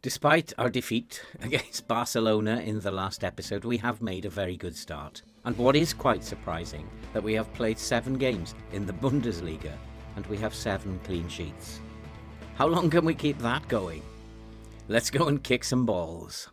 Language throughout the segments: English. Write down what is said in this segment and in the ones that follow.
Despite our defeat against Barcelona in the last episode, we have made a very good start. And what is quite surprising, that we have played 7 games in the Bundesliga and we have 7 clean sheets. How long can we keep that going? Let's go and kick some balls.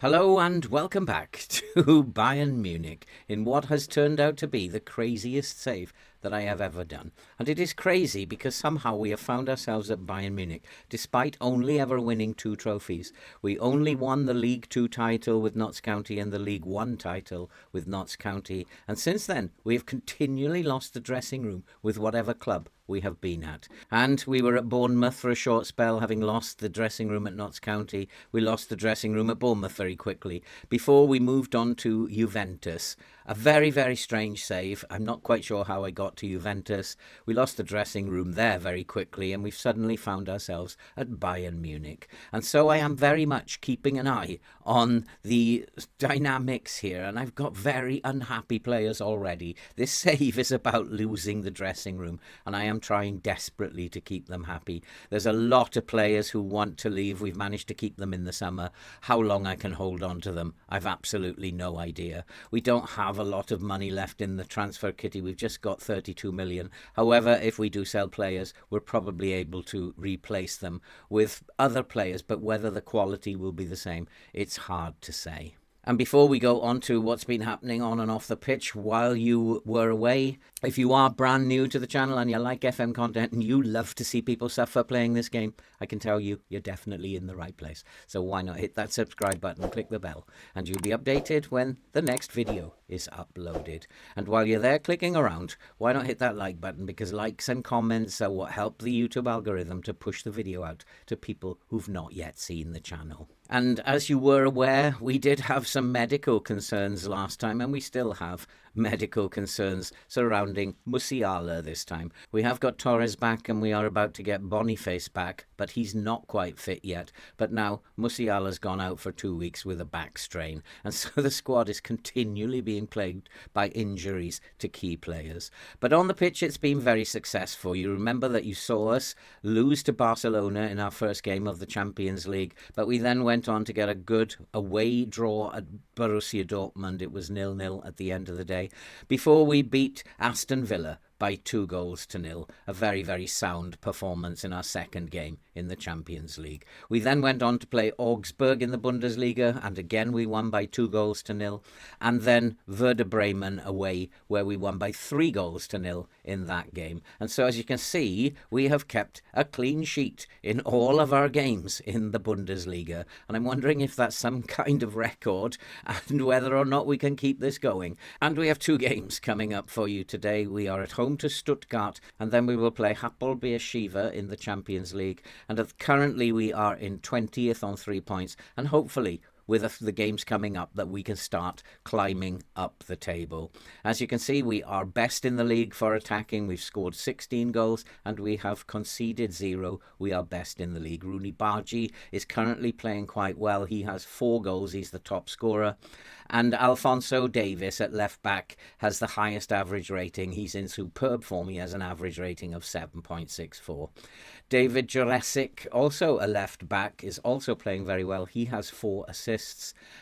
Hello and welcome back to Bayern Munich in what has turned out to be the craziest save that I have ever done. And it is crazy because somehow we have found ourselves at Bayern Munich despite only ever winning 2 trophies. We only won the League 2 title with Notts County and the League 1 title with Notts County. And since then, we have continually lost the dressing room with whatever club we have been at. And we were at Bournemouth for a short spell, having lost the dressing room at Notts County. We lost the dressing room at Bournemouth very quickly before we moved on to Juventus. A very, very strange save. I'm not quite sure how I got to Juventus. We lost the dressing room there very quickly and we've suddenly found ourselves at Bayern Munich. And so I am very much keeping an eye on the dynamics here, and I've got very unhappy players already. This save is about losing the dressing room, and I am trying desperately to keep them happy. There's a lot of players who want to leave. We've managed to keep them in the summer. How long I can hold on to them, I've absolutely no idea. We don't have a lot of money left in the transfer kitty. We've just got 32 million. However, if we do sell players, we're probably able to replace them with other players, but whether the quality will be the same, it's hard to say. And before we go on to what's been happening on and off the pitch while you were away, if you are brand new to the channel and you like FM content and you love to see people suffer playing this game, I can tell you, you're definitely in the right place. So why not hit that subscribe button, click the bell, and you'll be updated when the next video is uploaded. And while you're there clicking around, why not hit that like button, because likes and comments are what help the YouTube algorithm to push the video out to people who've not yet seen the channel. And as you were aware, we did have some medical concerns last time, and we still have medical concerns surrounding Musiala this time. We have got Torres back and we are about to get Boniface back, but he's not quite fit yet. But now Musiala's gone out for 2 weeks with a back strain, and so the squad is continually being plagued by injuries to key players. But on the pitch it's been very successful. You remember that you saw us lose to Barcelona in our first game of the Champions League, but we then went on to get a good away draw at Borussia Dortmund. It was 0-0 at the end of the day, before we beat Aston Villa by 2-0. A very, very sound performance in our second game in the Champions League. We then went on to play Augsburg in the Bundesliga, and again we won by 2-0. And then Werder Bremen away, where we won by 3-0 in that game. And so as you can see, we have kept a clean sheet in all of our games in the Bundesliga. And I'm wondering if that's some kind of record and whether or not we can keep this going. And we have 2 games coming up for you today. We are at home to Stuttgart, and then we will play Hapoel Beersheva in the Champions League. And currently we are in 20th on 3 points, and hopefully with the games coming up that we can start climbing up the table. As you can see, we are best in the league for attacking. We've scored 16 goals and we have conceded 0. We are best in the league. Rooney Bargi is currently playing quite well. He has 4 goals. He's the top scorer. And Alphonso Davies at left back has the highest average rating. He's in superb form. He has an average rating of 7.64. David Jurasic, also a left back, is also playing very well. He has 4 assists.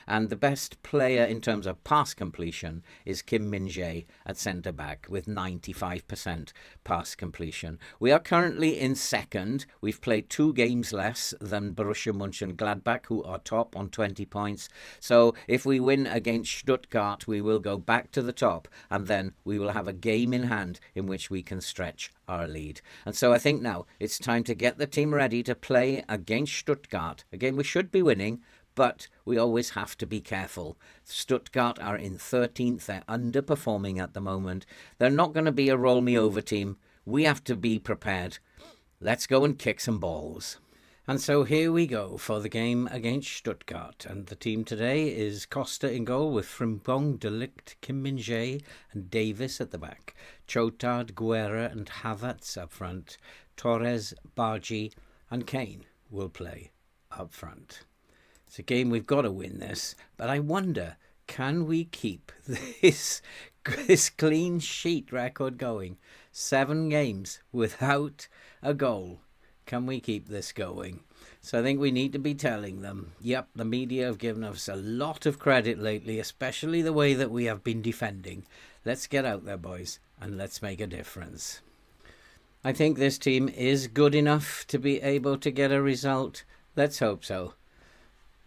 And the best player in terms of pass completion is Kim Min-jae at centre back with 95% pass completion. We are currently in second. We've played 2 games less than Borussia Mönchengladbach, who are top on 20 points. So if we win against Stuttgart, we will go back to the top, and then we will have a game in hand in which we can stretch our lead. And so I think now it's time to get the team ready to play against Stuttgart. Again, we should be winning, but we always have to be careful. Stuttgart are in 13th. They're underperforming at the moment. They're not going to be a roll-me-over team. We have to be prepared. Let's go and kick some balls. And so here we go for the game against Stuttgart. And the team today is Costa in goal with Frimpong, De Ligt, Kim Min-jae and Davis at the back. Chotard, Guerra and Havertz up front. Torres, Bargi and Kane will play up front. It's a game we've got to win this, but I wonder, can we keep this clean sheet record going? 7 games without a goal. Can we keep this going? So I think we need to be telling them, yep, the media have given us a lot of credit lately, especially the way that we have been defending. Let's get out there, boys, and let's make a difference. I think this team is good enough to be able to get a result. Let's hope so.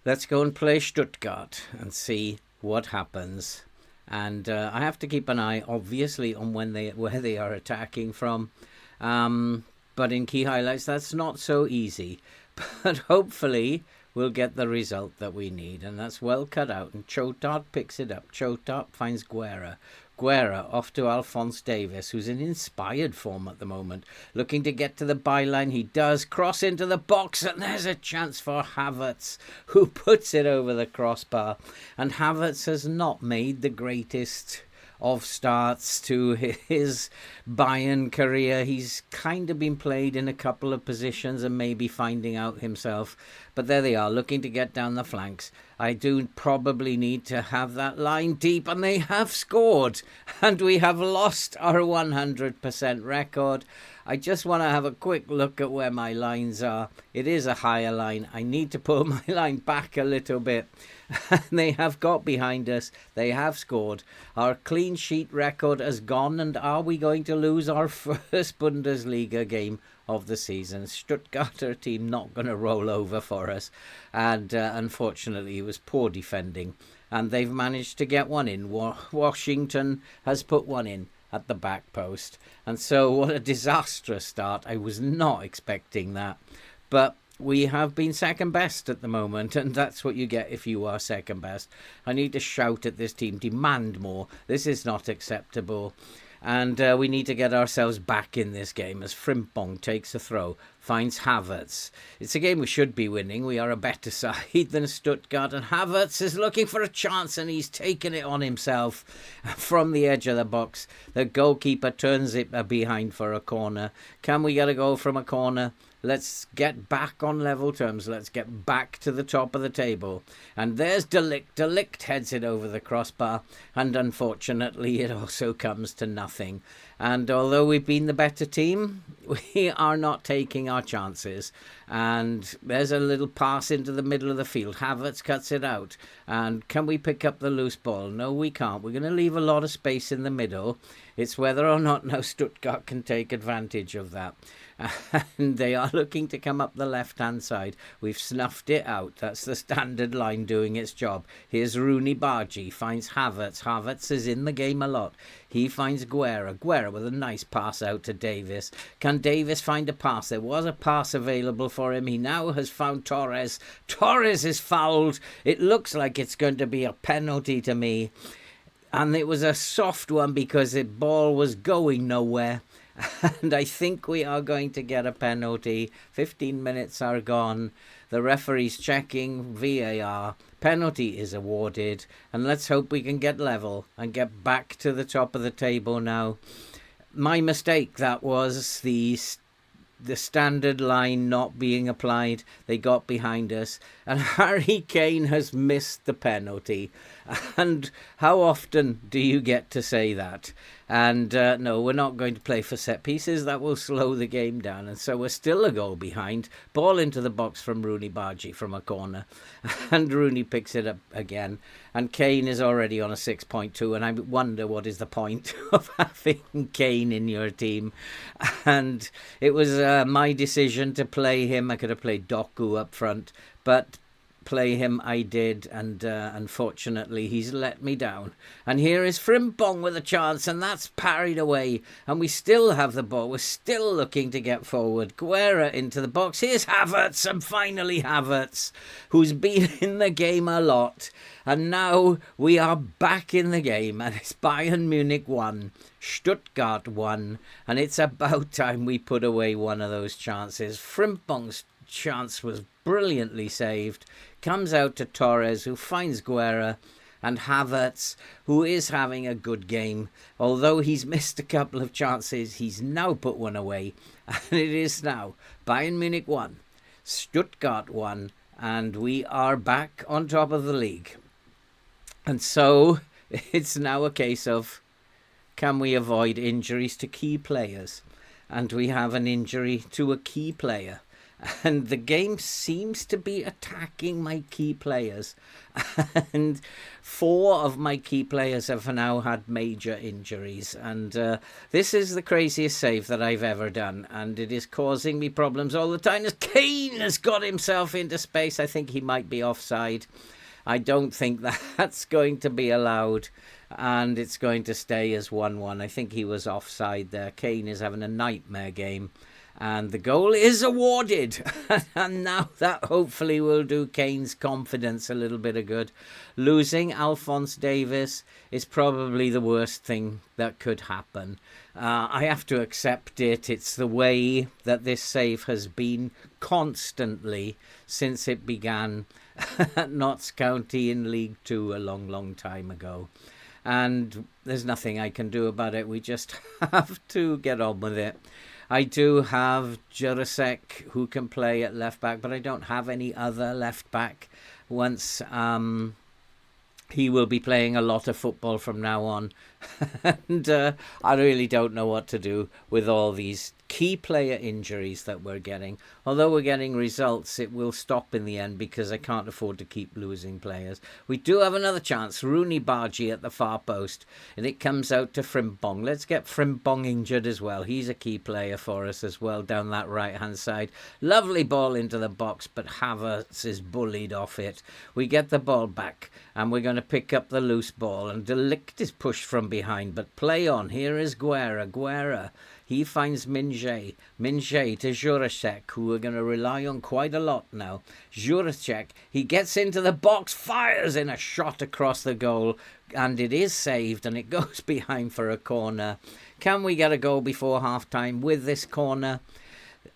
Let's go and play Stuttgart and see what happens. And I have to keep an eye, obviously, on where they are attacking from. But in key highlights, that's not so easy. But hopefully we'll get the result that we need. And that's well cut out. And Chotard picks it up. Chotard finds Guerra. Guerra off to Alphonse Davies, who's in inspired form at the moment. Looking to get to the byline. He does cross into the box. And there's a chance for Havertz, who puts it over the crossbar. And Havertz has not made the greatest of starts to his Bayern career. He's kind of been played in a couple of positions and maybe finding out himself. But there they are, looking to get down the flanks. I do probably need to have that line deep, and they have scored. And we have lost our 100% record. I just want to have a quick look at where my lines are. It is a higher line. I need to pull my line back a little bit. And they have got behind us. They have scored. Our clean sheet record has gone. And are we going to lose our first Bundesliga game of the season? Stuttgart are a team not going to roll over for us. And unfortunately, it was poor defending. And they've managed to get one in. Washington has put one in at the back post. And so what a disastrous start. I was not expecting that. But we have been second best at the moment, and that's what you get if you are second best. I need to shout at this team, demand more. This is not acceptable. And we need to get ourselves back in this game as Frimpong takes a throw, finds Havertz. It's a game we should be winning. We are a better side than Stuttgart, and Havertz is looking for a chance, and he's taken it on himself from the edge of the box. The goalkeeper turns it behind for a corner. Can we get a goal from a corner? Let's get back on level terms. Let's get back to the top of the table. And there's De Ligt. De Ligt heads it over the crossbar. And unfortunately, it also comes to nothing. And although we've been the better team, we are not taking our chances. And there's a little pass into the middle of the field. Havertz cuts it out. And can we pick up the loose ball? No, we can't. We're going to leave a lot of space in the middle. It's whether or not now Stuttgart can take advantage of that. And they are looking to come up the left-hand side. We've snuffed it out. That's the standard line doing its job. Here's Rooney Bargi, finds Havertz. Havertz is in the game a lot. He finds Guerra. Guerra with a nice pass out to Davies. Can Davies find a pass? There was a pass available for him. He now has found Torres. Torres is fouled. It looks like it's going to be a penalty to me. And it was a soft one because the ball was going nowhere. And I think we are going to get a penalty. 15 minutes are gone. The referee's checking VAR. Penalty is awarded. And let's hope we can get level and get back to the top of the table now. My mistake, that was the standard line not being applied. They got behind us. And Harry Kane has missed the penalty. And how often do you get to say that? And no, we're not going to play for set pieces. That will slow the game down. And so we're still a goal behind. Ball into the box from Rooney Bargi from a corner. And Rooney picks it up again. And Kane is already on a 6.2. And I wonder what is the point of having Kane in your team. And it was my decision to play him. I could have played Doku up front. But play him I did, and unfortunately he's let me down. And here is Frimpong with a chance, and that's parried away, and we still have the ball. We're still looking to get forward. Guerra into the box. Here's Havertz, and finally Havertz, who's been in the game a lot. And now we are back in the game, and it's Bayern Munich 1, Stuttgart 1, and it's about time we put away one of those chances. Frimpong's chance was brilliantly saved. Comes out to Torres, who finds Guerra, and Havertz, who is having a good game. Although he's missed a couple of chances, he's now put one away. And it is now Bayern Munich 1, Stuttgart 1, and we are back on top of the league. And so it's now a case of, can we avoid injuries to key players? And we have an injury to a key player. And the game seems to be attacking my key players. And 4 of my key players have now had major injuries. And this is the craziest save that I've ever done. And it is causing me problems all the time. As Kane has got himself into space, I think he might be offside. I don't think that's going to be allowed. And it's going to stay as 1-1. I think he was offside there. Kane is having a nightmare game. And the goal is awarded. And now that hopefully will do Kane's confidence a little bit of good. Losing Alphonse Davies is probably the worst thing that could happen. I have to accept it. It's the way that this save has been constantly since it began at Notts County in League Two a long, long time ago. And there's nothing I can do about it. We just have to get on with it. I do have Jurasek who can play at left back, but I don't have any other left back. Once he will be playing a lot of football from now on. And I really don't know what to do with all these key player injuries that we're getting. Although we're getting results, it will stop in the end because I can't afford to keep losing players. We do have another chance. Rooney Bargy at the far post, and it comes out to Frimpong. Let's get Frimpong injured as well. He's a key player for us as well down that right-hand side. Lovely ball into the box, but Havertz is bullied off it. We get the ball back, and we're going to pick up the loose ball, and De Ligt is pushed from behind, but play on. Here is Guerra. He finds Minje to Jurasek, who are going to rely on quite a lot now. Jurasek, he gets into the box, fires in a shot across the goal, and it is saved, and it goes behind for a corner. Can we get a goal before half-time with this corner?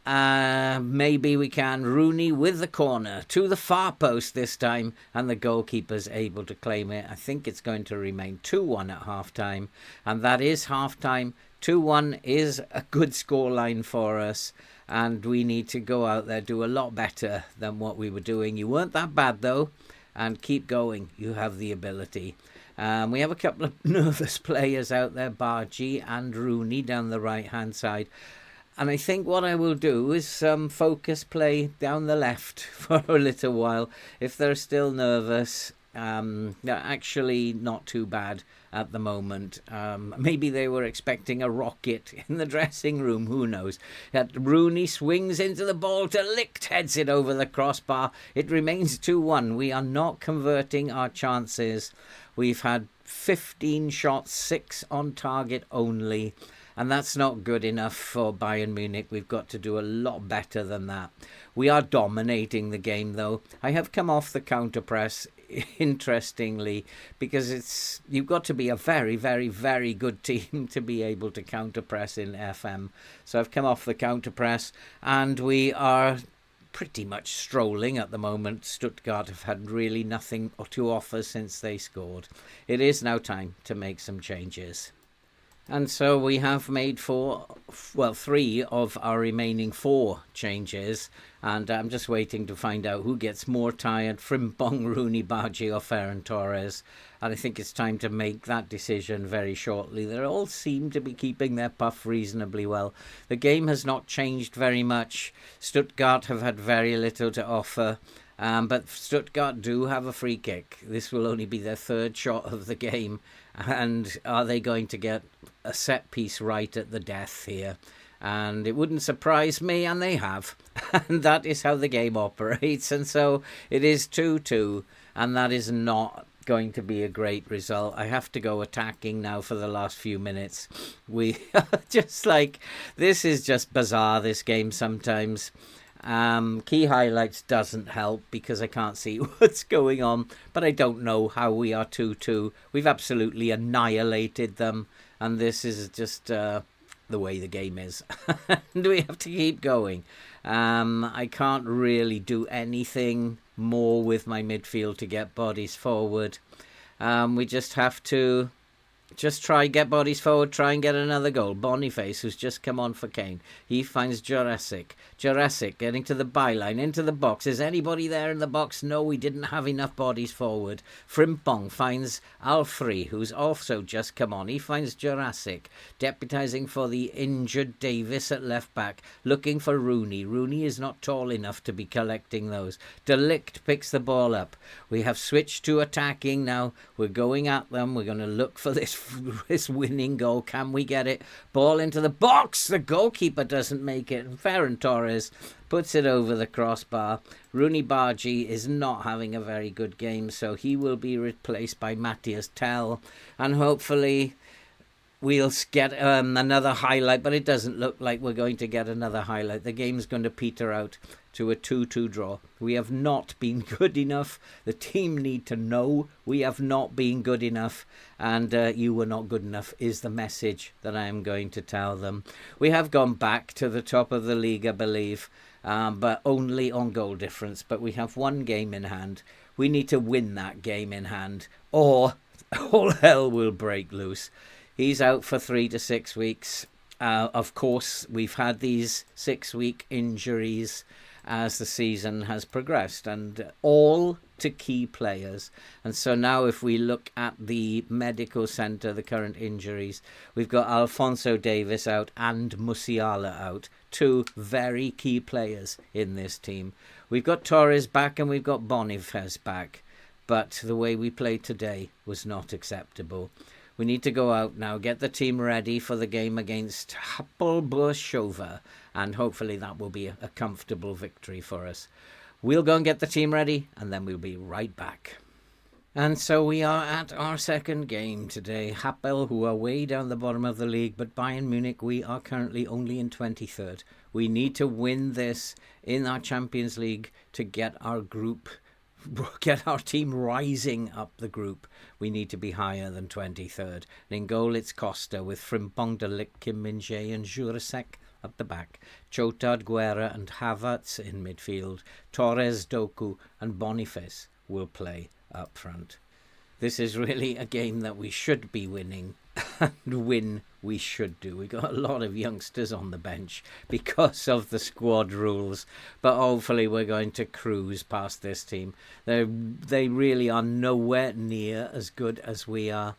Maybe we can. Rooney with the corner to the far post this time, and the goalkeeper's able to claim it. I think it's going to remain 2-1 at half-time, and that is half-time. 2-1 is a good scoreline for us, and we need to go out there, do a lot better than what we were doing. You weren't that bad, though, and keep going. You have the ability. We have a couple of nervous players out there, Bargy and Rooney down the right-hand side. And I think what I will do is focus play down the left for a little while. If they're still nervous, they're actually not too bad at the moment. Maybe they were expecting a rocket in the dressing room, who knows. Rooney swings into the ball, De Ligt heads it over the crossbar. It remains 2-1. We are not converting our chances. We've had 15 shots, 6 on target only, and that's not good enough for Bayern Munich. We've got to do a lot better than that. We are dominating the game, though. I have come off the counter-press, interestingly, because you've got to be a very, very, very good team to be able to counter-press in FM. So I've come off the counter-press, and we are pretty much strolling at the moment. Stuttgart have had really nothing to offer since they scored. It is now time to make some changes. And so we have made 3 of our remaining 4 changes. And I'm just waiting to find out who gets more tired, Frimpong, Rooney, Bargy or Ferran Torres. And I think it's time to make that decision very shortly. They all seem to be keeping their puff reasonably well. The game has not changed very much. Stuttgart have had very little to offer. But Stuttgart do have a free kick. This will only be their 3rd shot of the game. And are they going to get a set piece right at the death here? And it wouldn't surprise me, and they have. And that is how the game operates. And so it is 2-2, and that is not going to be a great result. I have to go attacking now for the last few minutes. We just this is just bizarre, this game sometimes. Key highlights doesn't help because I can't see what's going on, but I don't know how we are 2-2. We've absolutely annihilated them, and this is just the way the game is. And we have to keep going. I can't really do anything more with my midfield to get bodies forward. We just have to Just try, get bodies forward, try and get another goal. Boniface, who's just come on for Kane. He finds Jurassic. Jurassic getting to the byline, into the box. Is anybody there in the box? No, we didn't have enough bodies forward. Frimpong finds Alfrey, who's also just come on. He finds Jurassic, deputising for the injured Davis at left back, looking for Rooney. Rooney is not tall enough to be collecting those. De Ligt picks the ball up. We have switched to attacking now. We're going at them. We're going to look for this winning goal. Can we get it? Ball into the box. The goalkeeper doesn't make it. Ferran Torres puts it over the crossbar. Rooney Bargi is not having a very good game, so he will be replaced by Matthias Tell, and hopefully we'll get another highlight, but it doesn't look like we're going to get another highlight. The game's going to peter out to a 2-2 draw. We have not been good enough. The team need to know we have not been good enough, and you were not good enough is the message that I am going to tell them. We have gone back to the top of the league, I believe, but only on goal difference. But we have one game in hand. We need to win that game in hand, or all hell will break loose. He's out for 3 to 6 weeks. Of course, we've had these 6-week injuries as the season has progressed, and all to key players. And so now if we look at the medical centre, the current injuries, we've got Alphonso Davies out and Musiala out, 2 very key players in this team. We've got Torres back and we've got Boniface back, but the way we played today was not acceptable. We need to go out now, get the team ready for the game against Hapoel, and hopefully that will be a comfortable victory for us. We'll go and get the team ready, and then we'll be right back. And so we are at our second game today. Hapoel, who are way down the bottom of the league, but Bayern Munich, we are currently only in 23rd. We need to win this in our Champions League to get our team rising up the group. We need to be higher than 23rd. And in goal, it's Costa with Frimpong, De Ligt, Kim Min-jae and Jurasek at the back. Chotard, Guerra and Havertz in midfield. Torres, Doku and Boniface will play up front. This is really a game that we should be winning, and win we should do. We got a lot of youngsters on the bench because of the squad rules, but hopefully we're going to cruise past this team. They really are nowhere near as good as we are,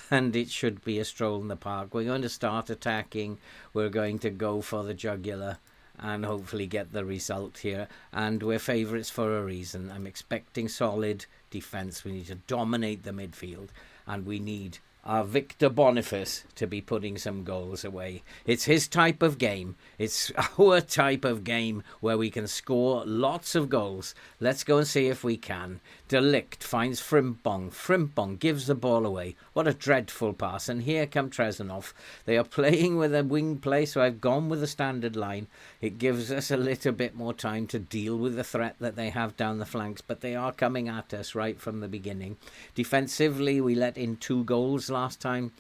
and it should be a stroll in the park. We're going to start attacking. We're going to go for the jugular and hopefully get the result here, and we're favourites for a reason. I'm expecting solid defence. We need to dominate the midfield, and we need our Victor Boniface to be putting some goals away. It's his type of game. It's our type of game where we can score lots of goals. Let's go and see if we can. De Ligt finds Frimpong. Frimpong gives the ball away. What a dreadful pass. And here come Trezanov. They are playing with a wing play, so I've gone with a standard line. It gives us a little bit more time to deal with the threat that they have down the flanks, but they are coming at us right from the beginning. Defensively, we let in 2 goals last time.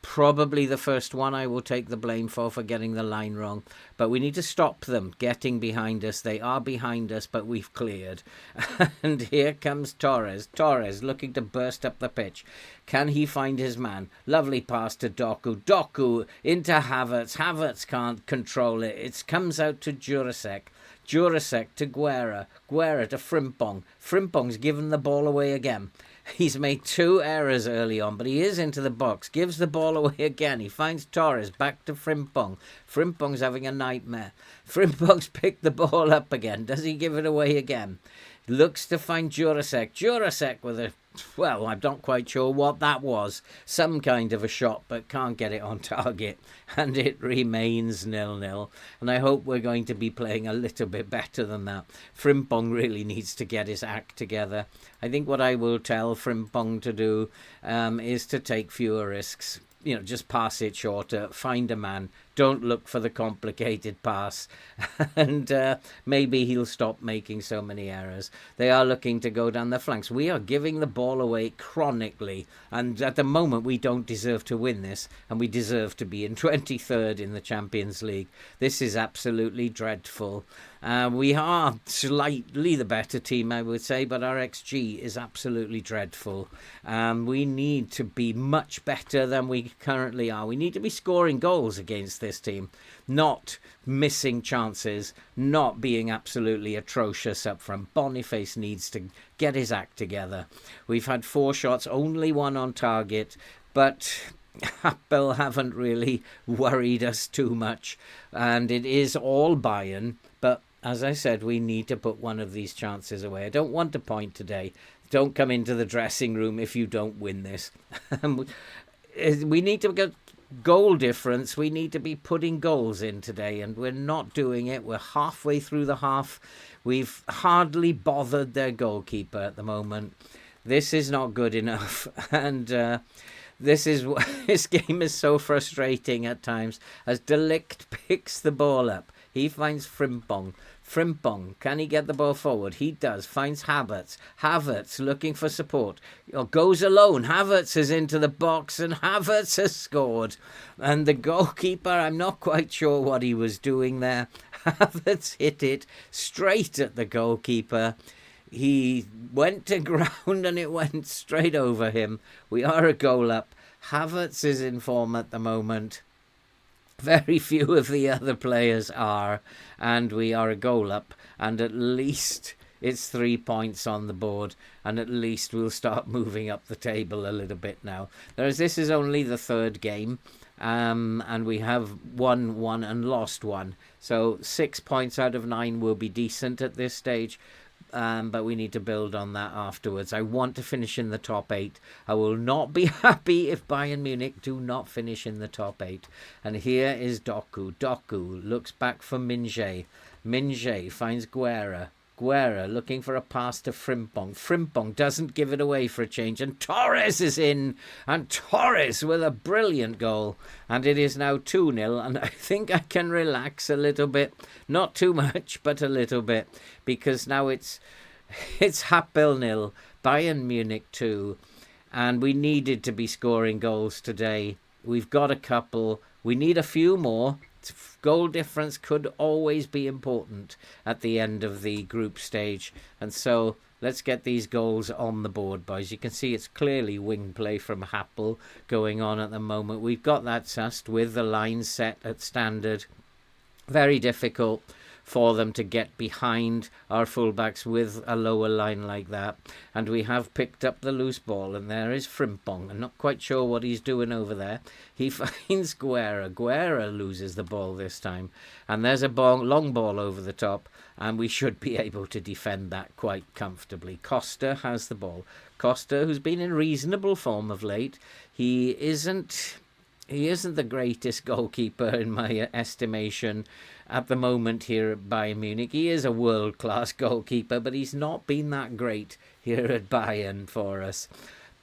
Probably the first one I will take the blame for getting the line wrong. But we need to stop them getting behind us. They are behind us, but we've cleared. And here comes Torres. Torres looking to burst up the pitch. Can he find his man? Lovely pass to Doku. Doku into Havertz. Havertz can't control it. It comes out to Jurasek. Jurasek to Guerra. Guerra to Frimpong. Frimpong's given the ball away again. He's made 2 errors early on, but he is into the box. Gives the ball away again. He finds Torres. Back to Frimpong. Frimpong's having a nightmare. Frimpong's picked the ball up again. Does he give it away again? Looks to find Jurasek. Jurasek with a... Well, I'm not quite sure what that was. Some kind of a shot, but can't get it on target. And it remains 0-0. And I hope we're going to be playing a little bit better than that. Frimpong really needs to get his act together. I think what I will tell Frimpong to do is to take fewer risks. You know, just pass it shorter, find a man, don't look for the complicated pass. And maybe he'll stop making so many errors. They are looking to go down the flanks. We are giving the ball away chronically. And at the moment, we don't deserve to win this. And we deserve to be in 23rd in the Champions League. This is absolutely dreadful. We are slightly the better team, I would say, but our XG is absolutely dreadful. We need to be much better than we currently are. We need to be scoring goals against this team, not missing chances, not being absolutely atrocious up front. Boniface needs to get his act together. We've had 4 shots, only 1 on target, but Apple haven't really worried us too much, and it is all Bayern. But as I said, we need to put one of these chances away. I don't want a point today. Don't come into the dressing room if you don't win this. We need to get goal difference. We need to be putting goals in today, and we're not doing it. We're halfway through the half. We've hardly bothered their goalkeeper at the moment. This is not good enough, and this game is so frustrating at times. As De Ligt picks the ball up, he finds Frimpong. Frimpong, can he get the ball forward? He does. Finds Havertz. Havertz looking for support. Goes alone. Havertz is into the box and Havertz has scored. And the goalkeeper, I'm not quite sure what he was doing there. Havertz hit it straight at the goalkeeper. He went to ground and it went straight over him. We are a goal up. Havertz is in form at the moment. Very few of the other players are, and we are a goal up, and at least it's 3 points on the board, and at least we'll start moving up the table a little bit now. This is only the 3rd game, and we have won 1 and lost 1, so 6 points out of 9 will be decent at this stage. But we need to build on that afterwards. I want to finish in the top 8. I will not be happy if Bayern Munich do not finish in the top 8. And here is Doku. Doku looks back for Minje. Minje finds Guerra. Guerra looking for a pass to Frimpong. Frimpong doesn't give it away for a change. And Torres is in. And Torres with a brilliant goal. And it is now 2-0. And I think I can relax a little bit. Not too much, but a little bit. Because now it's Hapoel 0. Bayern Munich 2. And we needed to be scoring goals today. We've got a couple. We need a few more. Goal difference could always be important at the end of the group stage. And so let's get these goals on the board, boys. You can see it's clearly wing play from Hapoel going on at the moment. We've got that sussed with the line set at standard. Very difficult for them to get behind our fullbacks with a lower line like that. And we have picked up the loose ball, and there is Frimpong. I'm not quite sure what he's doing over there. He finds Guerra. Guerra loses the ball this time. And there's a long ball over the top, and we should be able to defend that quite comfortably. Costa has the ball. Costa, who's been in reasonable form of late, he isn't the greatest goalkeeper in my estimation at the moment here at Bayern Munich. He is a world-class goalkeeper, but he's not been that great here at Bayern for us.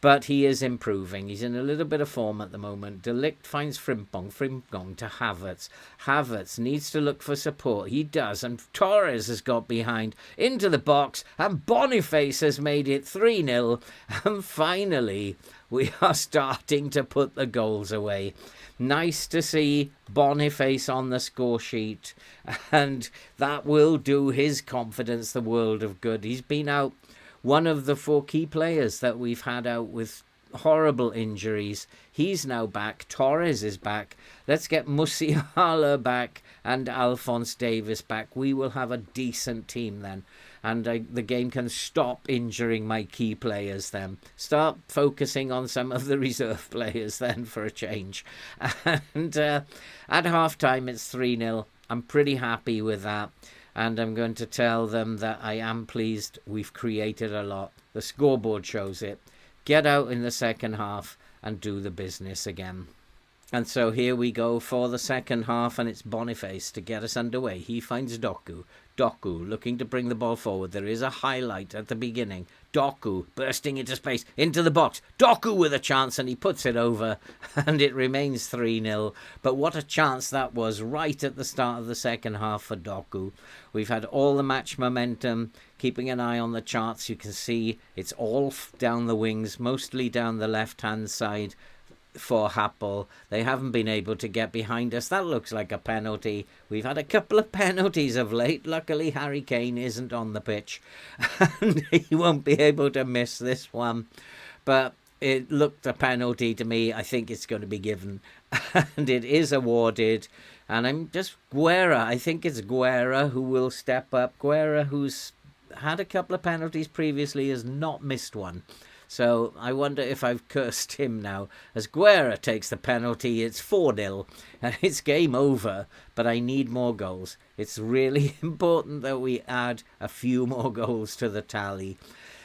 But he is improving. He's in a little bit of form at the moment. De Ligt finds Frimpong. Frimpong to Havertz. Havertz needs to look for support. He does. And Torres has got behind into the box. And Boniface has made it 3-0. And finally, we are starting to put the goals away. Nice to see Boniface on the score sheet. And that will do his confidence the world of good. He's been out. One of the 4 key players that we've had out with horrible injuries. He's now back. Torres is back. Let's get Musiala back and Alphonse Davies back. We will have a decent team then. And the game can stop injuring my key players then. Start focusing on some of the reserve players then for a change. And at half-time, it's 3-0. I'm pretty happy with that. And I'm going to tell them that I am pleased. We've created a lot. The scoreboard shows it. Get out in the second half and do the business again. And so here we go for the second half, and it's Boniface to get us underway. He finds Doku. Doku looking to bring the ball forward. There is a highlight at the beginning. Doku bursting into space, into the box. Doku with a chance, and he puts it over, and it remains 3-0. But what a chance that was right at the start of the second half for Doku. We've had all the match momentum. Keeping an eye on the charts, you can see it's all down the wings, mostly down the left-hand side for Happel. They haven't been able to get behind us. That looks like a penalty. We've had a couple of penalties of late. Luckily, Harry Kane isn't on the pitch, and he won't be able to miss this one. But it looked a penalty to me. I think it's going to be given, and it is awarded. And I'm just Guerra. I think it's Guerra who will step up. Guerra, who's had a couple of penalties previously, has not missed one. So I wonder if I've cursed him now. As Guerra takes the penalty, it's 4-0, and it's game over, but I need more goals. It's really important that we add a few more goals to the tally.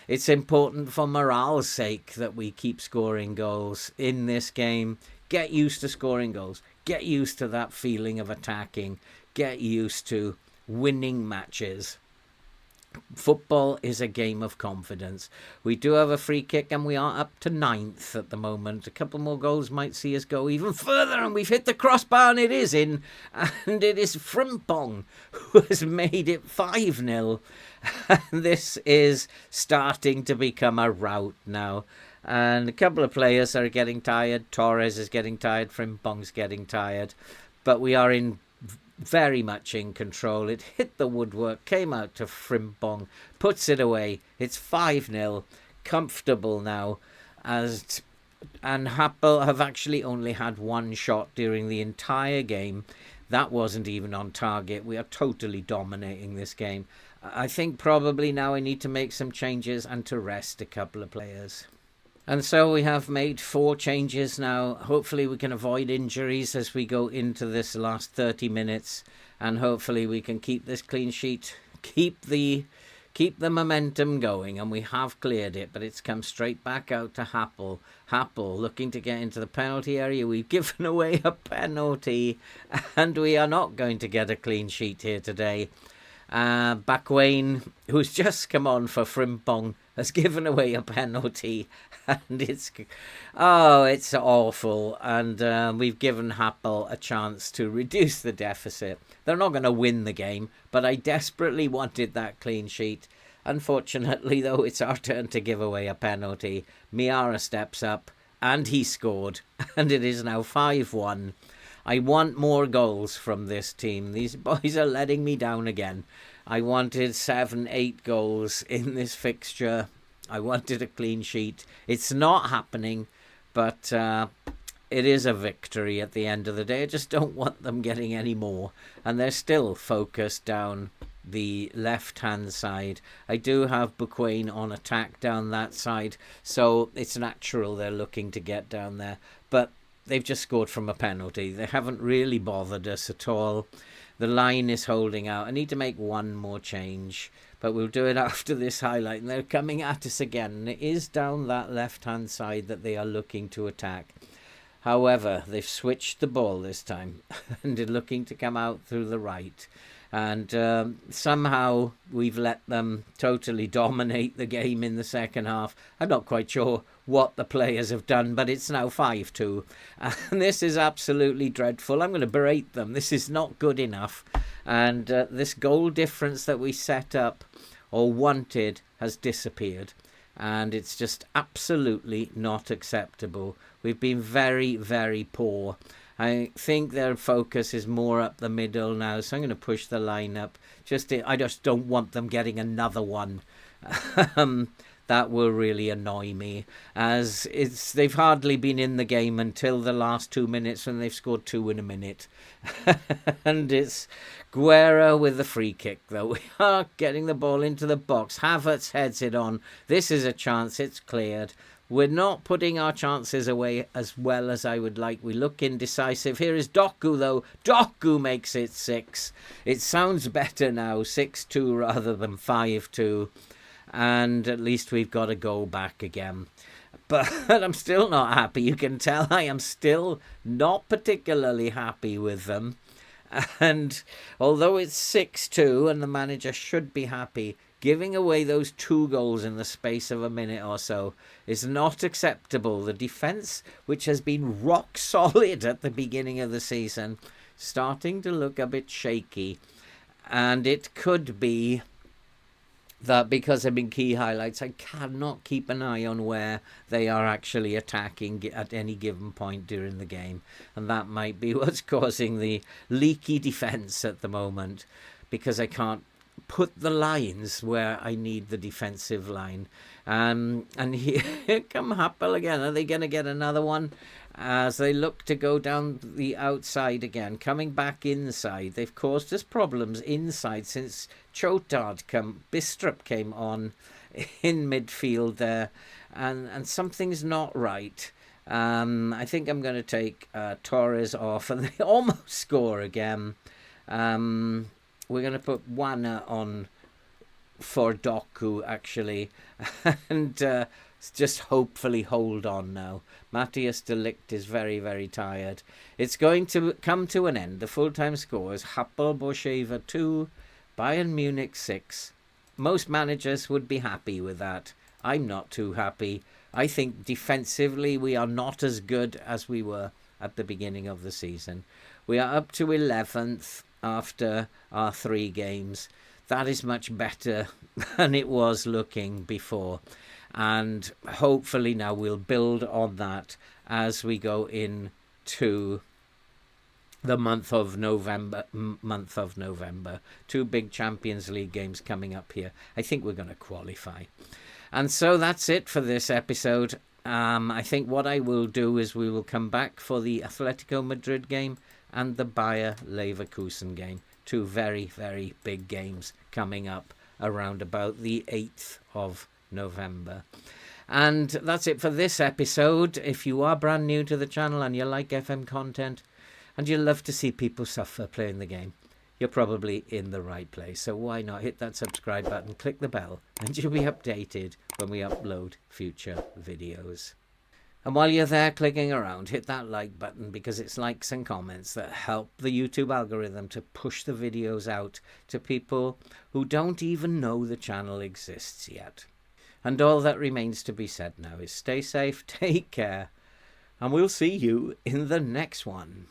It's important for morale's sake that we keep scoring goals in this game. Get used to scoring goals. Get used to that feeling of attacking. Get used to winning matches. Football is a game of confidence. We do have a free kick, and we are up to 9th at the moment. A couple more goals might see us go even further, and we've hit the crossbar, and it is in. And it is Frimpong who has made it 5-0. This is starting to become a rout now. And a couple of players are getting tired. Torres is getting tired. Frimpong's getting tired. But we are very much in control. It hit the woodwork, came out to Frimpong, puts it away. It's 5-0, comfortable now. And Happel have actually only had one shot during the entire game. That wasn't even on target. We are totally dominating this game. I think probably now I need to make some changes and to rest a couple of players. And so we have made 4 changes now. Hopefully we can avoid injuries as we go into this last 30 minutes. And hopefully we can keep this clean sheet, keep the momentum going. And we have cleared it, but it's come straight back out to Happel. Happel looking to get into the penalty area. We've given away a penalty, and we are not going to get a clean sheet here today. Bakwane, who's just come on for Frimpong, has given away a penalty, and it's awful. And we've given Happel a chance to reduce the deficit. They're not going to win the game, but I desperately wanted that clean sheet. Unfortunately, though, it's our turn to give away a penalty. Miara steps up, and he scored, and it is now 5-1. I want more goals from this team. These boys are letting me down again. I wanted 7-8 goals in this fixture. I wanted a clean sheet. It's not happening, but it is a victory at the end of the day. I just don't want them getting any more. And they're still focused down the left-hand side. I do have Bakwane on attack down that side, so it's natural they're looking to get down there. But they've just scored from a penalty. They haven't really bothered us at all. The line is holding out. I need to make one more change, but we'll do it after this highlight. And they're coming at us again. And it is down that left-hand side that they are looking to attack. However, they've switched the ball this time and they're looking to come out through the right. And somehow we've let them totally dominate the game in the second half. I'm not quite sure what the players have done, but it's now 5-2. And this is absolutely dreadful. I'm going to berate them. This is not good enough. And this goal difference that we set up or wanted has disappeared. And it's just absolutely not acceptable. We've been very, very poor. I think their focus is more up the middle now, so I'm going to push the line up. I just don't want them getting another one. That will really annoy me, as they've hardly been in the game until the last 2 minutes when they've scored 2 in a minute. And it's Guerra with the free kick, though. We are getting the ball into the box. Havertz heads it on. This is a chance. It's cleared. We're not putting our chances away as well as I would like. We look indecisive. Here is Doku, though. Doku makes it 6. It sounds better now, 6-2 rather than 5-2. And at least we've got a goal back again. But I'm still not happy. You can tell I am still not particularly happy with them. And although it's 6-2 and the manager should be happy, giving away those 2 goals in the space of a minute or so is not acceptable. The defence, which has been rock solid at the beginning of the season, starting to look a bit shaky. And it could be that because I've been key highlights, I cannot keep an eye on where they are actually attacking at any given point during the game. And that might be what's causing the leaky defence at the moment, because I can't put the lines where I need the defensive line. And here come Happel again. Are they going to get another one? As they look to go down the outside again, coming back inside. They've caused us problems inside since Bistrup came on in midfield there, and something's not right. I think I'm going to take Torres off, and they almost score again. We're going to put Wana on for Doku, actually, and just hopefully hold on now. Matthias de Ligt is very, very tired. It's going to come to an end. The full-time score is Hapoel Beersheva 2, Bayern Munich 6. Most managers would be happy with that. I'm not too happy. I think defensively we are not as good as we were at the beginning of the season. We are up to 11th after our 3 games. That is much better than it was looking before. And hopefully now we'll build on that as we go into the month of November. 2 big Champions League games coming up here. I think we're going to qualify. And so that's it for this episode. I think what I will do is we will come back for the Atletico Madrid game and the Bayer Leverkusen game. 2 very, very big games coming up around about the 8th of November. And that's it for this episode. If you are brand new to the channel and you like FM content and you love to see people suffer playing the game, you're probably in the right place. So why not hit that subscribe button, click the bell, and you'll be updated when we upload future videos. And while you're there clicking around, hit that like button, because it's likes and comments that help the YouTube algorithm to push the videos out to people who don't even know the channel exists yet. And all that remains to be said now is stay safe, take care, and we'll see you in the next one.